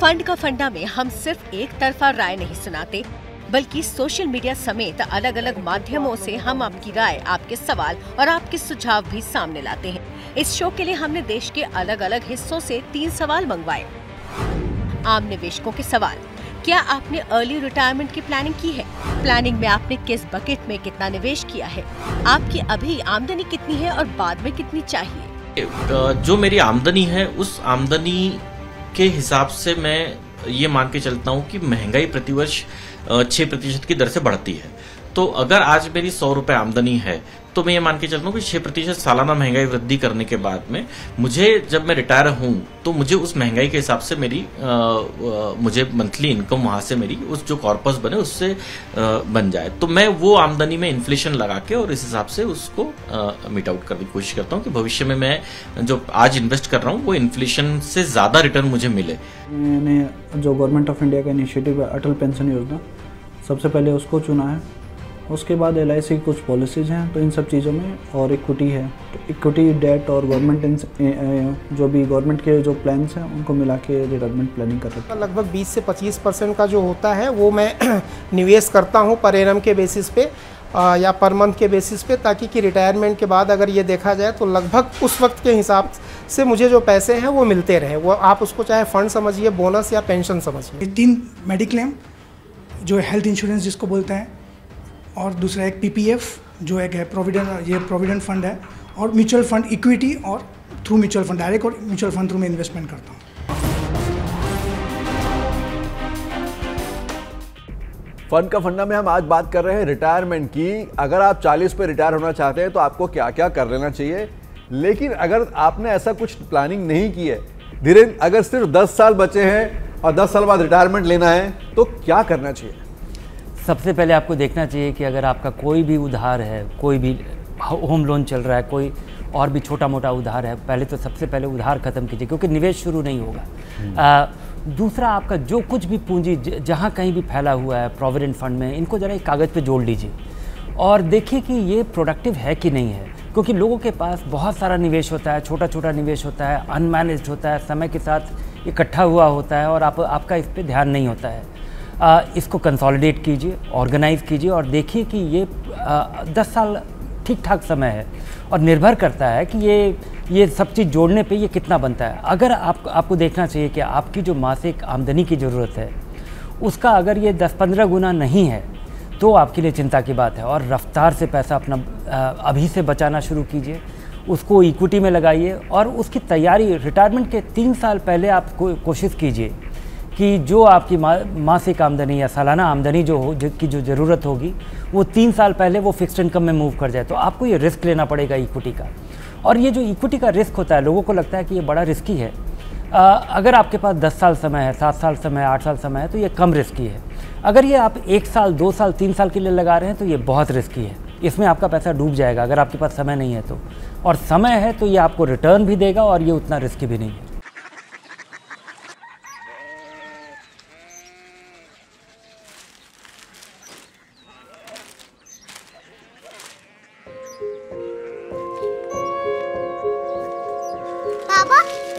Fund का फंडा में हम सिर्फ एक तरफा राय नहीं सुनाते, बल्कि सोशल मीडिया समेत अलग अलग माध्यमों से हम आपकी राय, आपके सवाल और आपके सुझाव भी सामने लाते हैं। इस शो के लिए हमने देश के अलग अलग हिस्सों से 3 सवाल मंगवाए। आम निवेशकों के सवाल: क्या आपने अर्ली रिटायरमेंट की प्लानिंग की है? प्लानिंग में आपने किस बकेट में कितना निवेश किया है? आपकी अभी आमदनी कितनी है और बाद में कितनी चाहिए? जो मेरी आमदनी है उस आमदनी के हिसाब से मैं ये मान के चलता हूँ कि महंगाई प्रतिवर्ष 6% की दर से बढ़ती है। तो अगर आज मेरी 100 रुपए आमदनी है तो मैं ये मान के चलता हूँ कि 6% सालाना महंगाई वृद्धि करने के बाद में मुझे, जब मैं रिटायर हूँ तो मुझे उस महंगाई के हिसाब से मेरी मुझे मंथली इनकम वहां से मेरी उस जो कॉर्पस बने उससे बन जाए। तो मैं वो आमदनी में इन्फ्लेशन लगा के और इस हिसाब से उसको मीट आउट करने की कोशिश करता हूँ कि भविष्य में मैं जो आज इन्वेस्ट कर रहा हूँ वो इन्फ्लेशन से ज्यादा रिटर्न मुझे मिले। मैंने जो गवर्नमेंट ऑफ इंडिया का इनिशिएटिव है अटल पेंशन योजना, सबसे पहले उसको चुना है। उसके बाद LIC की कुछ पॉलिसीज़ हैं, तो इन सब चीज़ों में, और इक्विटी है, तो इक्विटी, डेट और गवर्नमेंट जो भी गवर्नमेंट के जो प्लान्स हैं उनको मिला के रिटायरमेंट प्लानिंग कर रहे हैं। लगभग 20 से 25% का जो होता है वो मैं निवेश करता हूँ पर एनम के बेसिस पे या पर मंथ के बेसिस पे, ताकि कि रिटायरमेंट के बाद अगर ये देखा जाए तो लगभग उस वक्त के हिसाब से मुझे जो पैसे हैं वो मिलते रहे। वो आप उसको चाहे फंड समझिए, बोनस या पेंशन समझिए। 3 मेडिक्लेम जो हेल्थ इंश्योरेंस जिसको बोलते हैं, और दूसरा एक PPF जो एक है प्रोविडेंट फंड है, और म्यूचुअल फंड इक्विटी और थ्रू म्यूचुअल फंड, डायरेक्ट और म्यूचुअल फंड थ्रू में इन्वेस्टमेंट करता हूँ। फंड का फंडा में हम आज बात कर रहे हैं रिटायरमेंट की। अगर आप 40 पे रिटायर होना चाहते हैं तो आपको क्या क्या कर लेना चाहिए। लेकिन अगर आपने ऐसा कुछ प्लानिंग नहीं की है, धीरेन्द्र, अगर सिर्फ 10 साल बचे हैं और 10 साल बाद रिटायरमेंट लेना है तो क्या करना चाहिए? सबसे पहले आपको देखना चाहिए कि अगर आपका कोई भी उधार है, कोई भी होम लोन चल रहा है, कोई और भी छोटा मोटा उधार है, पहले तो सबसे पहले उधार ख़त्म कीजिए, क्योंकि निवेश शुरू नहीं होगा। दूसरा, आपका जो कुछ भी पूंजी जहाँ कहीं भी फैला हुआ है प्रोविडेंट फंड में, इनको ज़रा एक कागज़ पे जोड़ लीजिए और देखिए कि ये प्रोडक्टिव है कि नहीं है। क्योंकि लोगों के पास बहुत सारा निवेश होता है, छोटा छोटा निवेश होता है, अनमैनेज्ड होता है, समय के साथ इकट्ठा हुआ होता है और आपका इस पर ध्यान नहीं होता है। इसको कंसोलिडेट कीजिए, ऑर्गेनाइज़ कीजिए और देखिए कि ये 10 साल ठीक ठाक समय है, और निर्भर करता है कि ये सब चीज़ जोड़ने पे ये कितना बनता है। अगर आपको देखना चाहिए कि आपकी जो मासिक आमदनी की ज़रूरत है उसका अगर ये 10-15 गुना नहीं है तो आपके लिए चिंता की बात है। और रफ्तार से पैसा अपना अभी से बचाना शुरू कीजिए, उसको इक्विटी में लगाइए और उसकी तैयारी रिटायरमेंट के 3 साल पहले आप कोशिश कीजिए कि जो आपकी मासिक आमदनी या सालाना आमदनी की जो ज़रूरत होगी वो 3 साल पहले वो फिक्स्ड इनकम में मूव कर जाए। तो आपको ये रिस्क लेना पड़ेगा इक्विटी का। और ये जो इक्विटी का रिस्क होता है, लोगों को लगता है कि ये बड़ा रिस्की है। अगर आपके पास 10 साल समय है, 7 साल समय है, 8 साल समय है तो ये कम रिस्की है। अगर ये आप 1 साल, 2 साल, 3 साल के लिए लगा रहे हैं तो ये बहुत रिस्की है। इसमें आपका पैसा डूब जाएगा अगर आपके पास समय नहीं है तो। और समय है तो ये आपको रिटर्न भी देगा और ये उतना रिस्की भी नहीं है।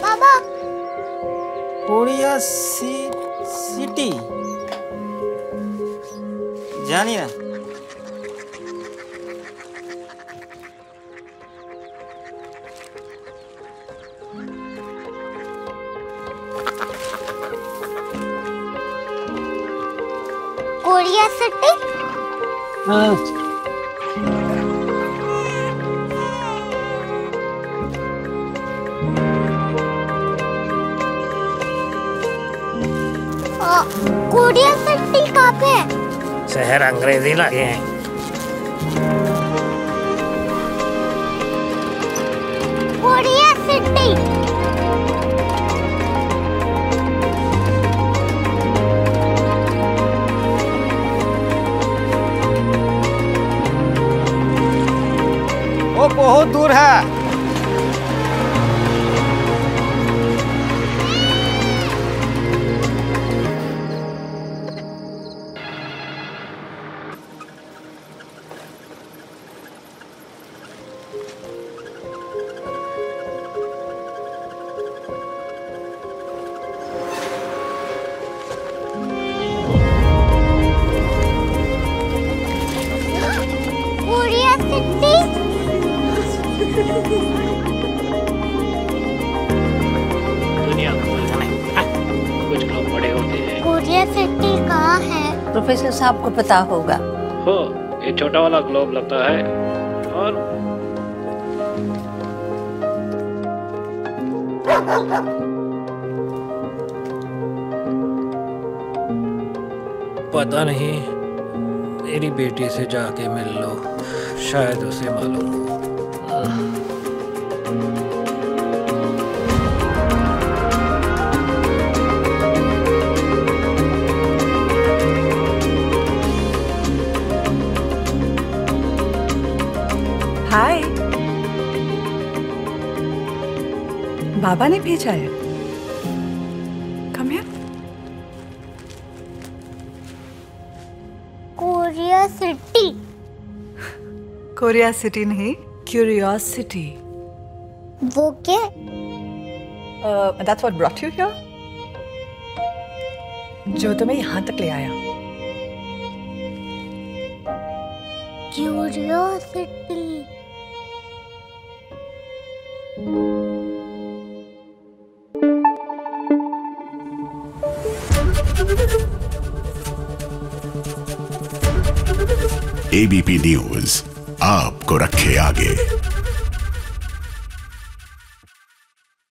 बाबा कोरिया सिटी जानिए। Korea city? हाँ। कोरिया सिटी कहाँ पे है? शहर अंग्रेजी लगे हैं। Korea city. वो बहुत दूर है। प्रोफेसर साहब को पता होगा। हो, ये छोटा वाला ग्लोब लगता है और पता नहीं, मेरी बेटी से जाके मिल लो, शायद उसे मालूम हो। हाय, बाबा ने भेजा है। Come here. Korea city. Korea city नहीं, क्यूरियोसिटी। वो क्या? That's what brought you here? जो तुम्हें यहाँ तक ले आया। क्यूरियोसिटी। ABP न्यूज आपको रखे आगे।